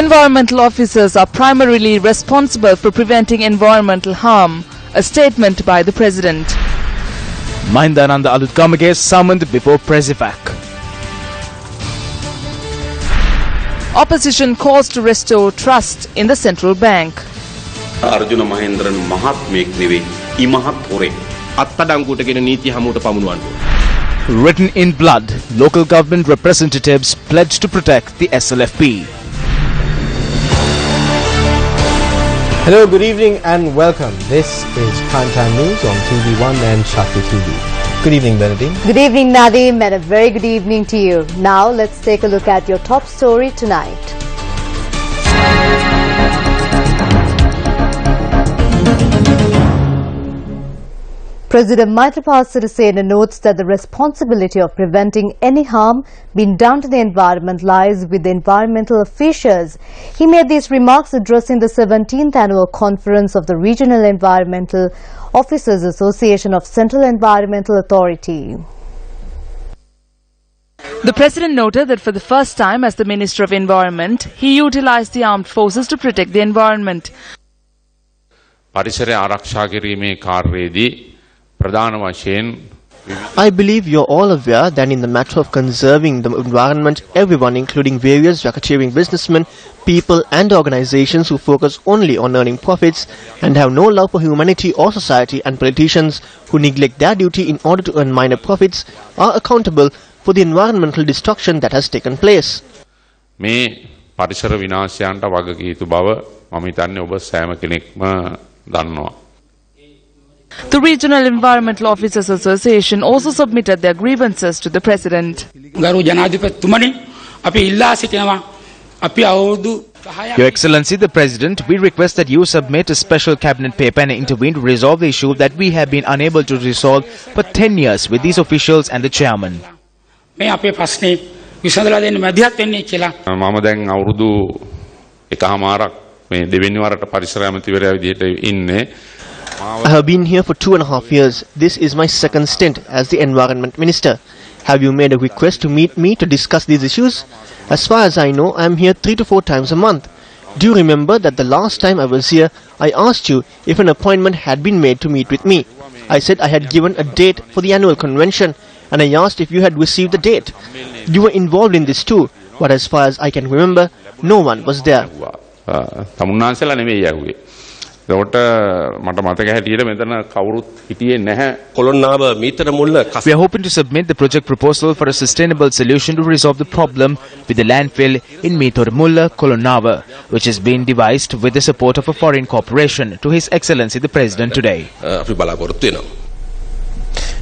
Environmental officers are primarily responsible for preventing environmental harm, a statement by the President. Mahindananda Alutgamage summoned before Presivac. Opposition calls to restore trust in the central bank. Arjuna Mahendran Mahatmek Neve Imahat Hore අත්අඩංගුවට නීති හමුවට පමුණුවන්න. Written in blood, local government representatives pledged to protect the SLFP. Hello, good evening and welcome. This is Primetime News on TV1 and Shakti TV. Good evening, Bernadine. Good evening, Nadeem, and a very good evening to you. Now, let's take a look at your top story tonight. President Maithripala Sirisena notes that the responsibility of preventing any harm being done to the environment lies with the environmental officials. He made these remarks addressing the 17th annual conference of the Regional Environmental Officers Association of Central Environmental Authority. The President noted that for the first time as the Minister of Environment, he utilized the armed forces to protect the environment. පරිසරය ආරක්ෂා කිරීමේ කාර්යයේදී I believe you're all aware that in the matter of conserving the environment, everyone, including various racketeering businessmen, people and organizations who focus only on earning profits and have no love for humanity or society, and politicians who neglect their duty in order to earn minor profits, are accountable for the environmental destruction that has taken place. මේ පරිසර විනාශයන්ට වගකී යුතු බව මම හිතන්නේ ඔබ සෑම කෙනෙක්ම දන්නවා. The Regional Environmental Officers Association also submitted their grievances to the President. Your Excellency the President, we request that you submit a special cabinet paper and intervene to resolve the issue that we have been unable to resolve for 10 years with these officials and the chairman. මම දැන් අවුරුදු එකමාරක් මේ දෙවෙනි වරට පරිසර ඇමතිවරයා විදිහට ඉන්නේ. I have been here for 2.5 years. This is my second stint as the Environment Minister. Have you made a request to meet me to discuss these issues? As far as I know, I am here 3 to 4 times a month. Do you remember that the last time I was here, I asked you if an appointment had been made to meet with me? I said I had given a date for the annual convention, and I asked if you had received the date. You were involved in this too, but as far as I can remember, no one was there. තමුන්නාන්සලා නෙමෙයි යහුවේ. ඒකට මට මතක හැටියට මෙතන කවුරුත් හිටියේ නැහැ. කොළොන්නාව මීතර මුල්ල We are hoping to submit the project proposal for a sustainable solution to resolve the problem with the landfill in Mithormulla, Kolonava, which has been devised with the support of a foreign corporation, to His Excellency the President today. අපි බලාපොරොත්තු වෙනවා.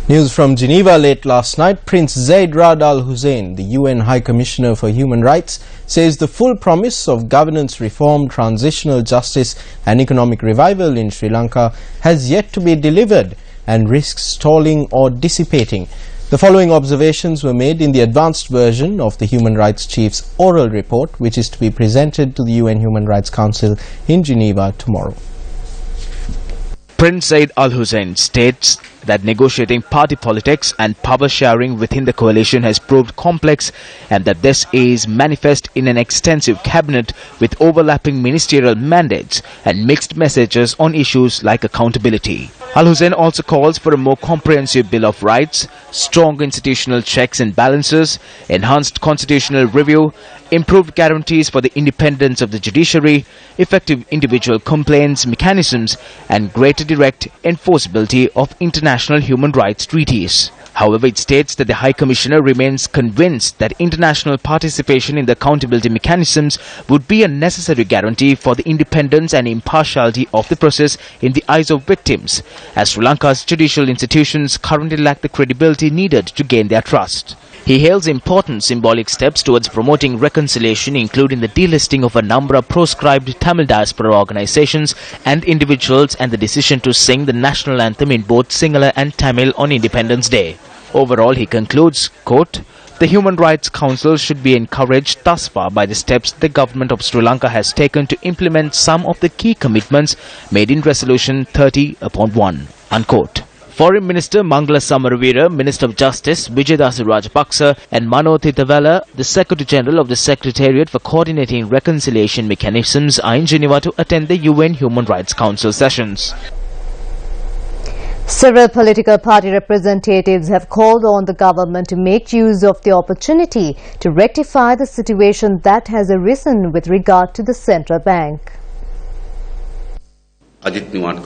News from Geneva late last night. Prince Zaid Rad Al Hussein, the UN High Commissioner for Human Rights, says the full promise of governance reform, transitional justice and economic revival in Sri Lanka has yet to be delivered and risks stalling or dissipating. The following observations were made in the advanced version of the Human Rights Chief's oral report, which is to be presented to the UN Human Rights Council in Geneva tomorrow. Prince Zaid Al Hussein states that negotiating party politics and power sharing within the coalition has proved complex, and that this is manifest in an extensive cabinet with overlapping ministerial mandates and mixed messages on issues like accountability. Al Hussein also calls for a more comprehensive Bill of Rights, strong institutional checks and balances, enhanced constitutional review, improved guarantees for the independence of the judiciary, effective individual complaints mechanisms, and greater direct enforceability of international human rights treaties. However, it states that the High Commissioner remains convinced that international participation in the accountability mechanisms would be a necessary guarantee for the independence and impartiality of the process in the eyes of victims, as Sri Lanka's judicial institutions currently lack the credibility needed to gain their trust. He hails important symbolic steps towards promoting reconciliation, including the delisting of a number of proscribed Tamil diaspora organizations and individuals, and the decision to sing the national anthem in both Sinhala and Tamil on Independence Day. Overall, he concludes, quote, "The Human Rights Council should be encouraged thus far by the steps the government of Sri Lanka has taken to implement some of the key commitments made in Resolution 30/1, unquote. Foreign Minister Mangala Samaravira, Minister of Justice Vijayadasa Rajapaksa and Mano Thithavela, the Secretary General of the Secretariat for Coordinating Reconciliation Mechanisms, are in Geneva to attend the UN Human Rights Council sessions. Several political party representatives have called on the government to make use of the opportunity to rectify the situation that has arisen with regard to the central bank. Ajit Niwad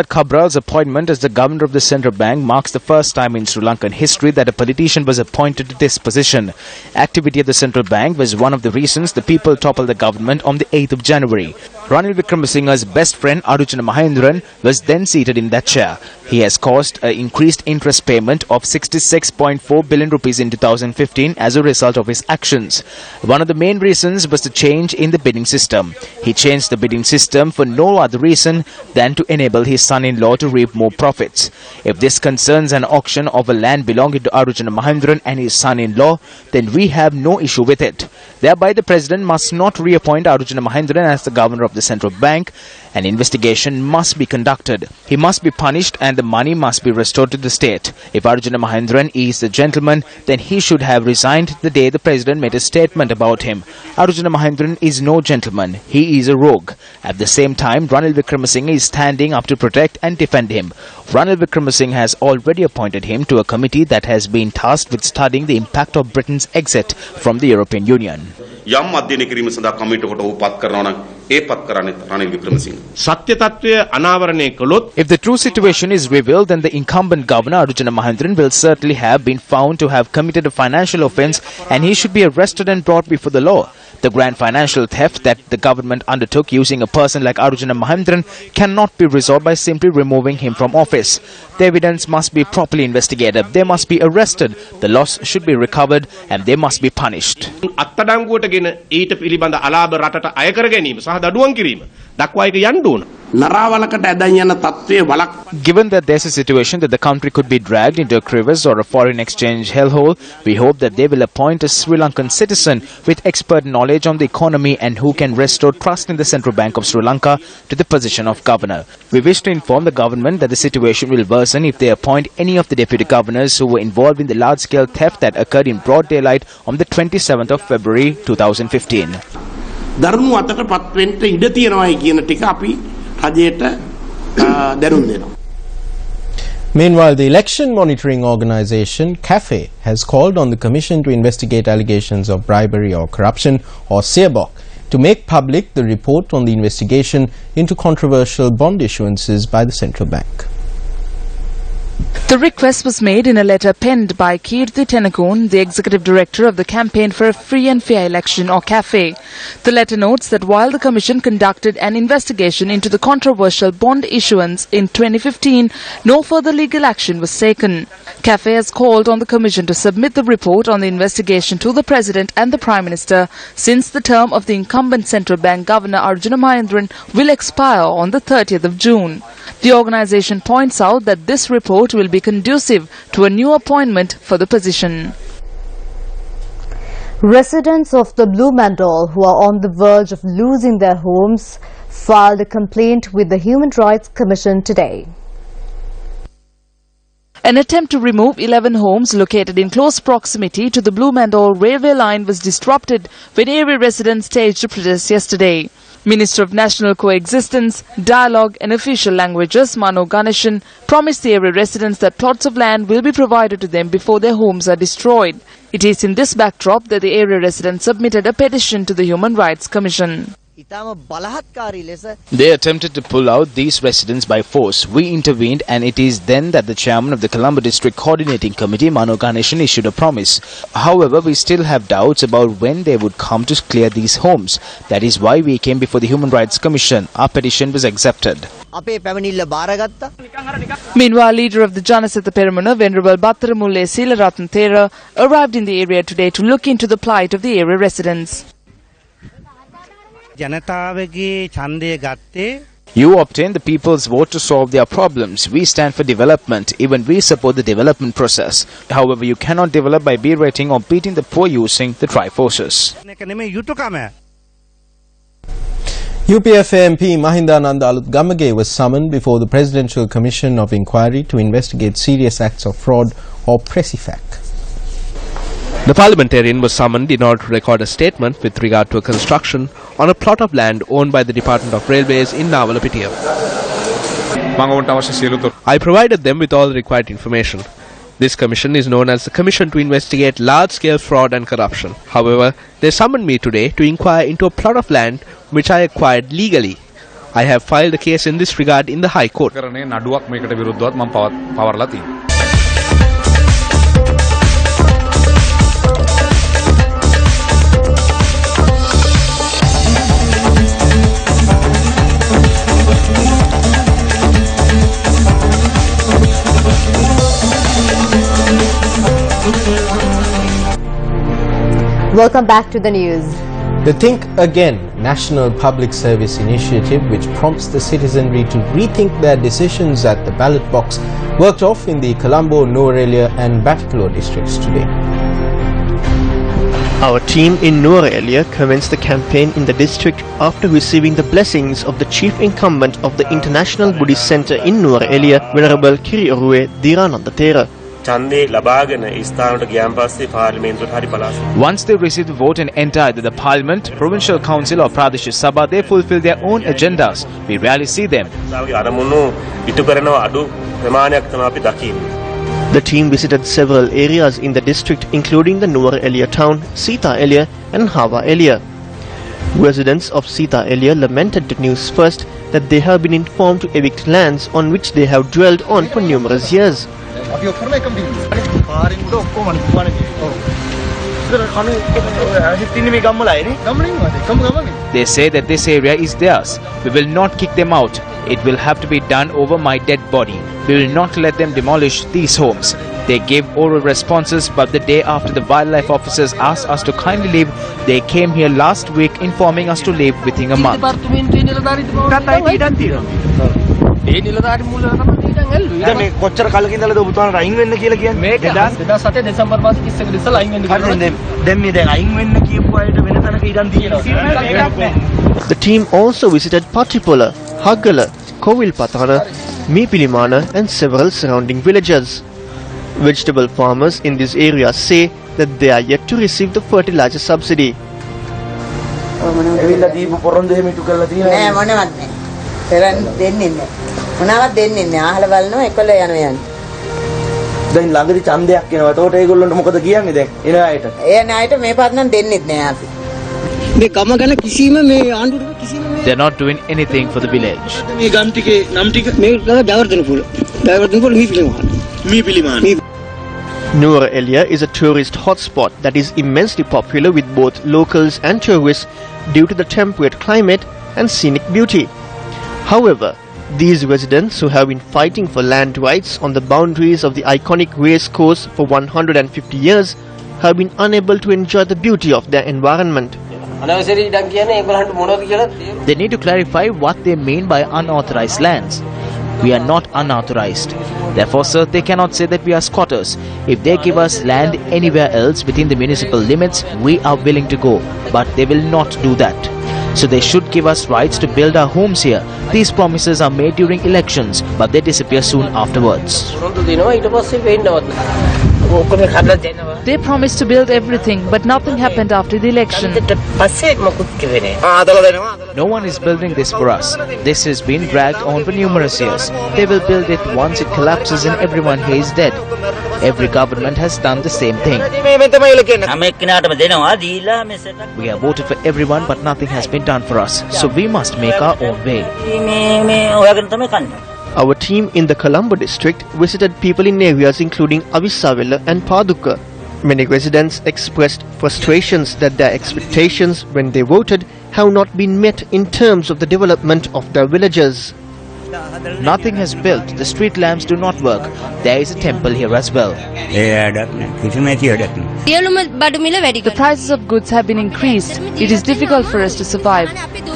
Kabral's appointment as the governor of the central bank marks the first time in Sri Lankan history that a politician was appointed to this position. Activity at the central bank was one of the reasons the people toppled the government on the 8th of January. Ranil Wickremesinghe's best friend Arujana Mahendran was then seated in that chair. He has caused an increased interest payment of 66.4 billion rupees in 2015 as a result of his actions. One of the main reasons was the change in the bidding system. He changed the bidding system for no other reason than to enable his son-in-law to reap more profits. If this concerns an auction of a land belonging to Arujana Mahendran and his son-in-law, then we have no issue with it. Thereby, the president must not reappoint Arujana Mahendran as the governor of the central bank. An investigation must be conducted. He must be punished and the money must be restored to the state. If Arujana Mahendran is the gentleman, then he should have resigned the day the president made a statement about him. Arujana Mahendran is no gentleman. He is a rogue. At the same time, Ranil Wickremesinghe is standing up to protect and defend him. Ranil Wickremesinghe has already appointed him to a committee that has been tasked with studying the impact of Britain's exit from the European Union. යම් අධ්‍යයනය කිරීම සඳහා කමිටුවකට ඔහු පත් කරනවා නම් ඒ පත් කරන්නේ රනිල් වික්‍රමසිංහ. සත්‍ය තත්ත්වය අනාවරණය කළොත් If the true situation is revealed, then the incumbent governor Arujana Mahendran will certainly have been found to have committed a financial offence and he should be arrested and brought before the law. The grand financial theft that the government undertook using a person like Arujana Mahendran cannot be resolved by simply removing him from office. The evidence must be properly investigated. They must be arrested. The loss should be recovered and they must be punished. අත්අඩංගුවටගෙන ඊට පිළිබඳ අලාභ රටට අය කර ගැනීම සහ දඩුවම් කිරීම දක්වා එක යන්න ඕන. නරාවලකට ඇදන් යන තත්ත්වයේ වලක්. Given that there's a situation that the country could be dragged into a crevice or a foreign exchange hellhole, we hope that they will appoint a Sri Lankan citizen with expert knowledge on the economy and who can restore trust in the Central Bank of Sri Lanka to the position of governor. We wish to inform the government that the situation will worsen if they appoint any of the deputy governors who were involved in the large-scale theft that occurred in broad daylight on the 27th of February 2015. දරුණු අතට පත් වෙන්න ඉඩ තියෙනවායි කියන ටික අපි රජයට දැනුම් දෙනවා. Meanwhile, the election monitoring organisation CAFE has called on the Commission to investigate allegations of bribery or corruption, or SEABOC, to make public the report on the investigation into controversial bond issuances by the central bank. The request was made in a letter penned by Kirti Tennakoon, the Executive Director of the Campaign for a Free and Fair Election, or CAFE. The letter notes that while the Commission conducted an investigation into the controversial bond issuance in 2015, no further legal action was taken. CAFE has called on the Commission to submit the report on the investigation to the President and the Prime Minister, since the term of the incumbent Central Bank Governor Arujana Mahendran will expire on the 30th of June. The organisation points out that this report will be conducive to a new appointment for the position. Residents of the Blue Mandal who are on the verge of losing their homes filed a complaint with the Human Rights Commission today. An attempt to remove 11 homes located in close proximity to the Blue Mandal railway line was disrupted when area residents staged a protest yesterday. Minister of National Coexistence, Dialogue and Official Languages Mano Ganeshan promised the area residents that plots of land will be provided to them before their homes are destroyed. It is in this backdrop that the area residents submitted a petition to the Human Rights Commission. They attempted to pull out these residents by force. We intervened and it is then that the chairman of the Colombo District Coordinating Committee, Mano Ganeshan, issued a promise. However, we still have doubts about when they would come to clear these homes. That is why we came before the Human Rights Commission. Our petition was accepted. Meanwhile, leader of the Janasatha Peramuna, Venerable Battaramulle Silarathan Thera, arrived in the area today to look into the plight of the area residents. You obtain the people's vote to solve their problems. We stand for development. Even we support the development process. However, you cannot develop by berating or beating the poor using the triforces. UPF MP Mahindananda Alutgamage was summoned before the Presidential Commission of Inquiry to investigate serious acts of fraud or pressifac. The parliamentarian was summoned in order to record a statement with regard to a construction on a plot of land owned by the Department of Railways in Navalapitiya. I provided them with all the required information. This commission is known as the Commission to Investigate Large-Scale Fraud and Corruption. However, they summoned me today to inquire into a plot of land which I acquired legally. I have filed a case in this regard in the High Court. Welcome back to the news. The Think Again National Public Service Initiative, which prompts the citizenry to rethink their decisions at the ballot box, worked off in the Colombo, Nuwara and Batticaloa districts today. Our team in Nuwara commenced the campaign in the district after receiving the blessings of the chief incumbent of the International Buddhist Centre in Nuwara, Venerable Kiri Oruwe Dhirananda Thera. Once they receive the vote and enter either the Parliament, Provincial Council or Pradesh Sabha, they fulfill their own agendas. We rarely see them. The team visited several areas in the district including the Nuwara town, Sita Elia and Hawa Elia. Residents of Sita Elia lamented to Newsfirst that they have been informed to evict lands on which they have dwelled on for numerous years. They say that this area is theirs. We will not kick them out. It will have to be done over my dead body. We will not let them demolish these homes. They gave oral responses, but the day after the wildlife officers asked us to kindly leave, they came here last week informing us to leave within a month. The team also visited Patipola, Hagala, Kovilpatana, Mipilimana and several surrounding villages. Vegetable farmers in this area say that they are yet to receive the fertilizer subsidy. They are not doing anything for the village. Nuwara is a tourist hotspot that is immensely popular with both locals and tourists due to the temperate climate and scenic beauty. However, these residents who have been fighting for land rights on the boundaries of the iconic race course for 150 years have been unable to enjoy the beauty of their environment. They need to clarify what they mean by unauthorized lands. We are not unauthorized. Therefore, sir, they cannot say that we are squatters. If they give us land anywhere else within the municipal limits, we are willing to go. But they will not do that. So they should give us rights to build our homes here. These promises are made during elections, but they disappear soon afterwards. They promised to build everything, but nothing happened after the election. No one is building this for us. This has been dragged on for numerous years. They will build it once it collapses and everyone here is dead. Every government has done the same thing. We have voted for everyone, but nothing has been done for us. So we must make our own way. Our team in the Colombo district visited people in areas including Avisavela and Paduka. Many residents expressed frustrations that their expectations when they voted have not been met in terms of the development of their villages. Nothing has built. The street lamps do not work. There is a temple here as well. The prices of goods have been increased. It is difficult for us to survive.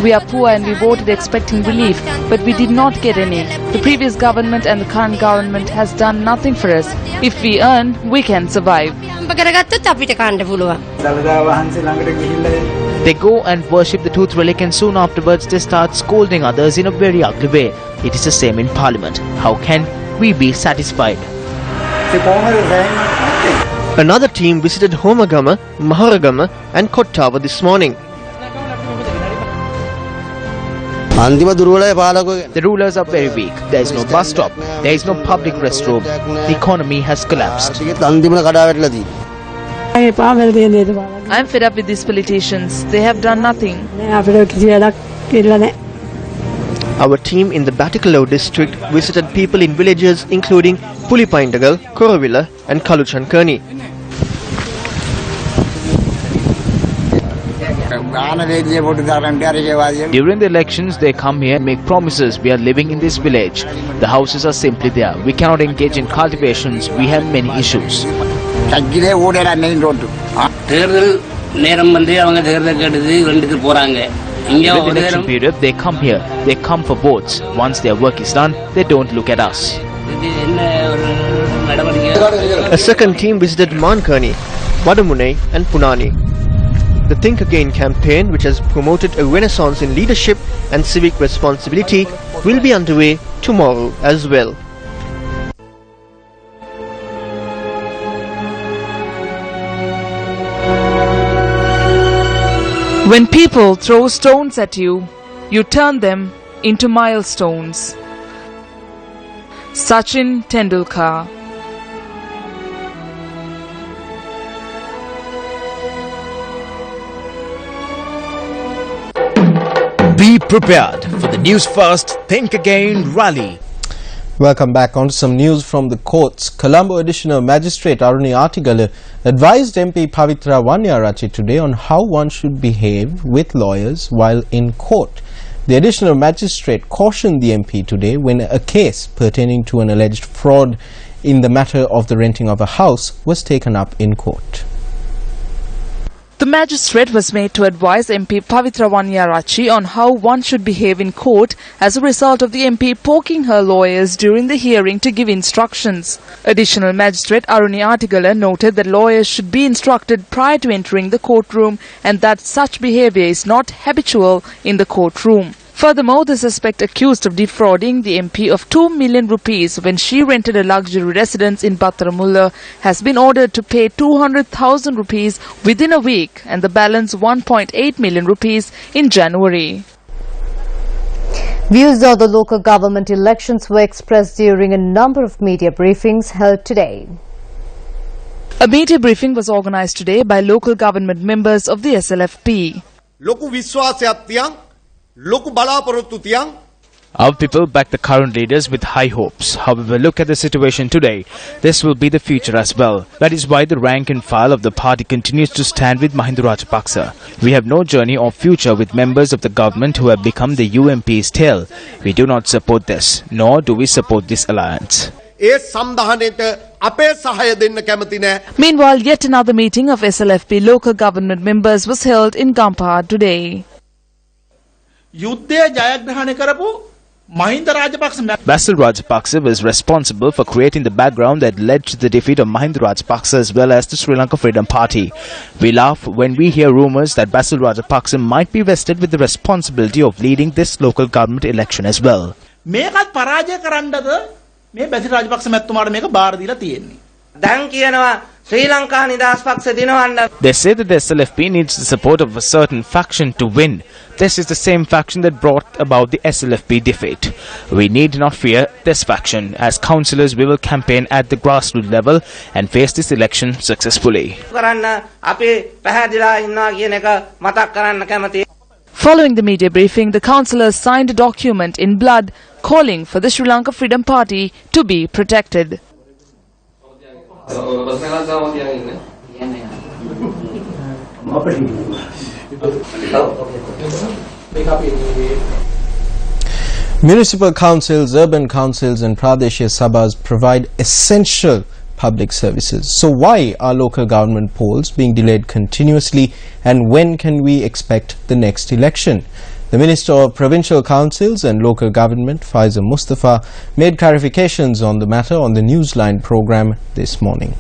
We are poor and we voted expecting relief, but we did not get any. The previous government and the current government has done nothing for us. If we earn, we can survive. They go and worship the tooth relic and soon afterwards they start scolding others in a very ugly way. It is the same in Parliament. How can we be satisfied? Another team visited Homagama, Maharagama and Kottawa this morning. The rulers are very weak. There is no bus stop. There is no public restroom. The economy has collapsed. I am fed up with these politicians. They have done nothing. Our team in the Batticaloa district visited people in villages including Pulipaindagal, Koravilla and Kaluchankerni. During the elections, they come here and make promises. We are living in this village. The houses are simply there. We cannot engage in cultivations. We have many issues. During the election period, they come here. They come for votes. Once their work is done, they don't look at us. A second team visited Mankarni, Vadamunai and Punani. The Think Again campaign, which has promoted a renaissance in leadership and civic responsibility, will be underway tomorrow as well. When people throw stones at you, you turn them into milestones. Sachin Tendulkar. Be prepared for the News First Think Again rally. Welcome back. On to some news from the courts. Colombo Additional Magistrate Aruni Artigala advised MP Pavitra Wanyarachi today on how one should behave with lawyers while in court. The Additional Magistrate cautioned the MP today when a case pertaining to an alleged fraud in the matter of the renting of a house was taken up in court. The magistrate was made to advise MP Pavitra Wanyarachi on how one should behave in court as a result of the MP poking her lawyers during the hearing to give instructions. Additional Magistrate Aruni Artigala noted that lawyers should be instructed prior to entering the courtroom and that such behavior is not habitual in the courtroom. Furthermore, the suspect accused of defrauding the MP of 2 million rupees when she rented a luxury residence in Battaramulla has been ordered to pay 200,000 rupees within a week and the balance 1.8 million rupees in January. Views of the local government elections were expressed during a number of media briefings held today. A media briefing was organized today by local government members of the SLFP. Our people back the current leaders with high hopes. However, look at the situation today. This will be the future as well. That is why the rank and file of the party continues to stand with Mahinda Rajapaksa. We have no journey or future with members of the government who have become the UMP's tail. We do not support this, nor do we support this alliance. Meanwhile, yet another meeting of SLFP local government members was held in Gampaha today. Basil Rajapaksa was responsible for creating the background that led to the defeat of Mahinda Rajapaksa as well as the Sri Lanka Freedom Party. We laugh when we hear rumours that Basil Rajapaksa might be vested with the responsibility of leading this local government election as well. Sri Lanka Nidas Paksa Dinawanda. They say that the SLFP needs the support of a certain faction to win. This is the same faction that brought about the SLFP defeat. We need not fear this faction. As councillors, we will campaign at the grassroots level and face this election successfully. Following the media briefing, the councillors signed a document in blood calling for the Sri Lanka Freedom Party to be protected. Municipal councils, urban councils and Pradeshia Sabhas provide essential public services. So why are local government polls being delayed continuously, and when can we expect the next election? The Minister of Provincial Councils and Local Government, Faisal Mustafa, made clarifications on the matter on the Newsline program this morning.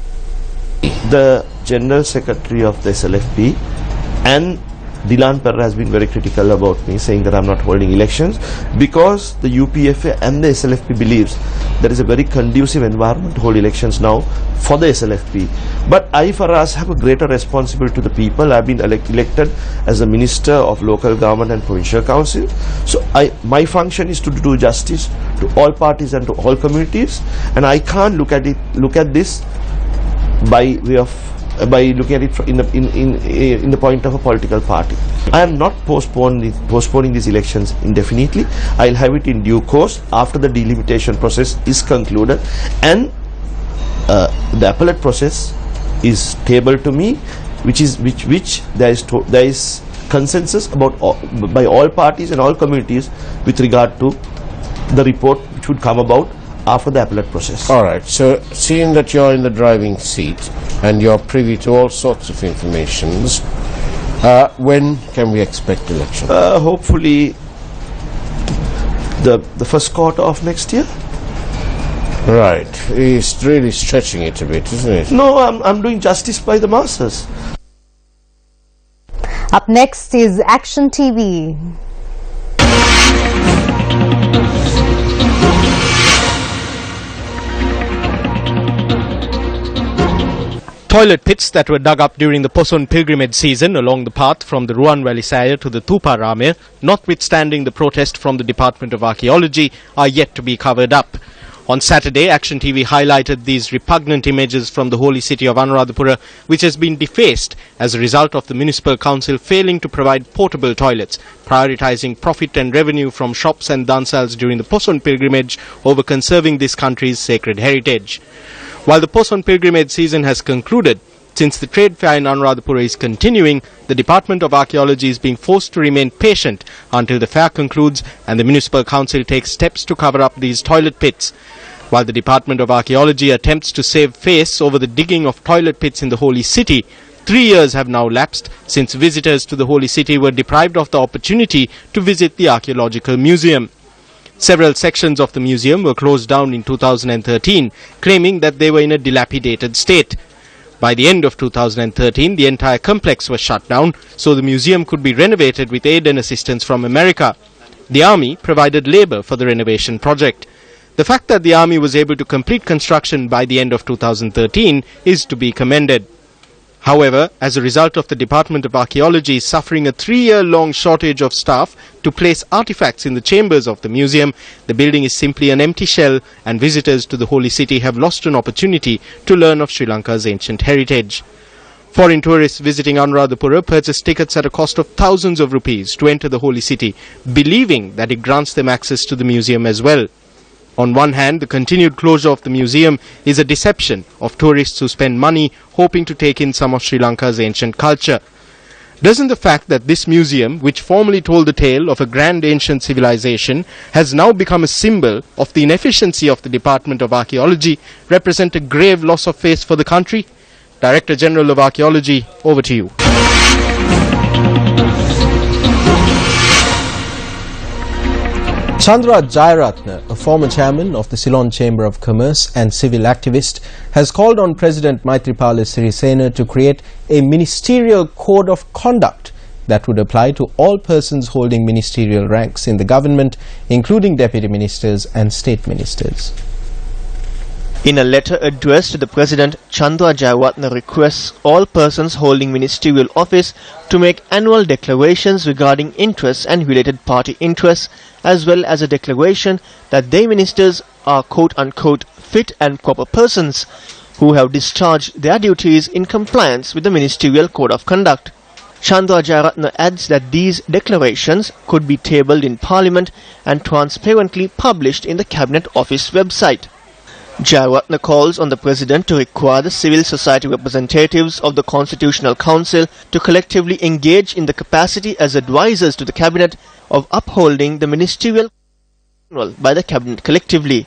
The General Secretary of the SLFP and Dilan Perra has been very critical about me, saying that I'm not holding elections, because the UPFA and the SLFP believes there is a very conducive environment to hold elections now for the SLFP. But I, for us, have a greater responsibility to the people. I've been elected as a Minister of Local Government and Provincial Council. So my function is to do justice to all parties and to all communities, and I can't look at this by way of looking at it in the point of a political party. I am not postponing these elections indefinitely. I'll have it in due course after the delimitation process is concluded and the appellate process is tabled to me, which there is consensus about by all parties and all communities with regard to the report which would come about after the appellate process. All right. So, seeing that you're in the driving seat and you're privy to all sorts of informations, when can we expect election? Hopefully, the first quarter of next year. Right. He's really stretching it a bit, isn't it? No, I'm doing justice by the masses. Up next is Action TV. Toilet pits that were dug up during the Poson pilgrimage season along the path from the Ruan Valley Saya to the Tupa Rame, notwithstanding the protest from the Department of Archaeology, are yet to be covered up. On Saturday, Action TV highlighted these repugnant images from the holy city of Anuradhapura, which has been defaced as a result of the municipal council failing to provide portable toilets, prioritizing profit and revenue from shops and dansals during the Poson pilgrimage over conserving this country's sacred heritage. While the Poson pilgrimage season has concluded, since the trade fair in Anuradhapura is continuing, the Department of Archaeology is being forced to remain patient until the fair concludes and the municipal council takes steps to cover up these toilet pits. While the Department of Archaeology attempts to save face over the digging of toilet pits in the holy city, 3 years have now lapsed since visitors to the holy city were deprived of the opportunity to visit the archaeological museum. Several sections of the museum were closed down in 2013, claiming that they were in a dilapidated state. By the end of 2013, the entire complex was shut down, so the museum could be renovated with aid and assistance from America. The army provided labor for the renovation project. The fact that the army was able to complete construction by the end of 2013 is to be commended. However, as a result of the Department of Archaeology suffering a 3-year-long shortage of staff to place artifacts in the chambers of the museum, the building is simply an empty shell and visitors to the holy city have lost an opportunity to learn of Sri Lanka's ancient heritage. Foreign tourists visiting Anuradhapura purchase tickets at a cost of thousands of rupees to enter the holy city, believing that it grants them access to the museum as well. On one hand, the continued closure of the museum is a deception of tourists who spend money hoping to take in some of Sri Lanka's ancient culture. Doesn't the fact that this museum, which formerly told the tale of a grand ancient civilization, has now become a symbol of the inefficiency of the Department of Archaeology, represent a grave loss of face for the country? Director General of Archaeology, over to you. Chandra Jayaratne, a former chairman of the Ceylon Chamber of Commerce and civil activist, has called on President Maithripala Sirisena to create a ministerial code of conduct that would apply to all persons holding ministerial ranks in the government, including deputy ministers and state ministers. In a letter addressed to the President, Chandra Jayaratne requests all persons holding ministerial office to make annual declarations regarding interests and related party interests, as well as a declaration that they ministers are quote-unquote fit and proper persons who have discharged their duties in compliance with the ministerial code of conduct. Chandra Jayaratne adds that these declarations could be tabled in Parliament and transparently published in the Cabinet Office website. Jayaratne calls on the President to require the civil society representatives of the Constitutional Council to collectively engage in the capacity as advisors to the Cabinet of upholding the ministerial by the Cabinet collectively.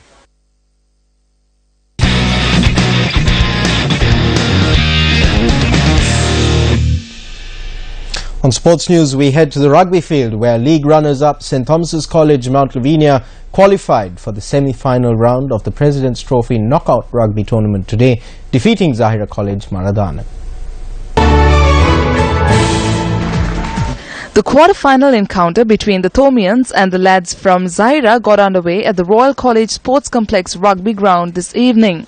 On sports news, we head to the rugby field where league runners-up St Thomas's College Mount Lavinia qualified for the semi-final round of the President's Trophy knockout rugby tournament today, defeating Zahira College Maradana. The quarter-final encounter between the Thomians and the lads from Zaira got underway at the Royal College Sports Complex rugby ground this evening.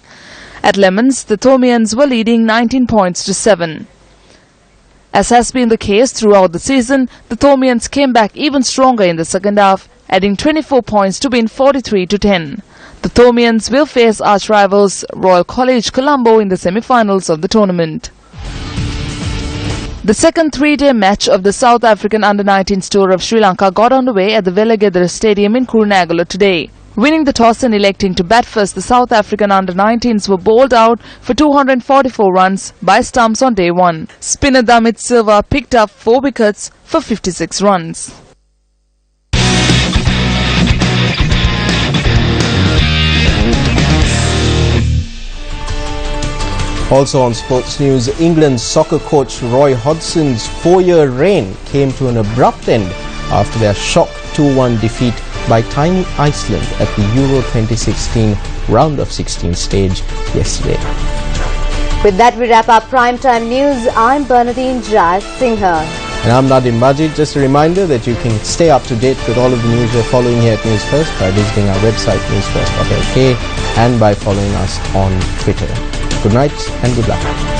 At Lemons, the Thomians were leading 19 points to 7. As has been the case throughout the season, the Thomians came back even stronger in the second half, adding 24 points to win 43 to 10. The Thomians will face arch-rivals Royal College Colombo in the semi-finals of the tournament. The second three-day match of the South African Under-19s tour of Sri Lanka got underway at the Velegedera Stadium in Kurunegala today. Winning the toss and electing to bat first, the South African Under-19s were bowled out for 244 runs by stumps on day one. Spinner Damit Silva picked up 4 wickets for 56 runs. Also on sports news, England's soccer coach Roy Hodgson's 4-year reign came to an abrupt end after their shock 2-1 defeat by tiny Iceland at the Euro 2016 round of 16 stage yesterday. With that, we wrap up Primetime News. I'm Bernadine Jai Singha. And I'm Nadim Majid. Just a reminder that you can stay up to date with all of the news we're following here at Newsfirst by visiting our website Newsfirst.lk and by following us on Twitter. Good night and good luck.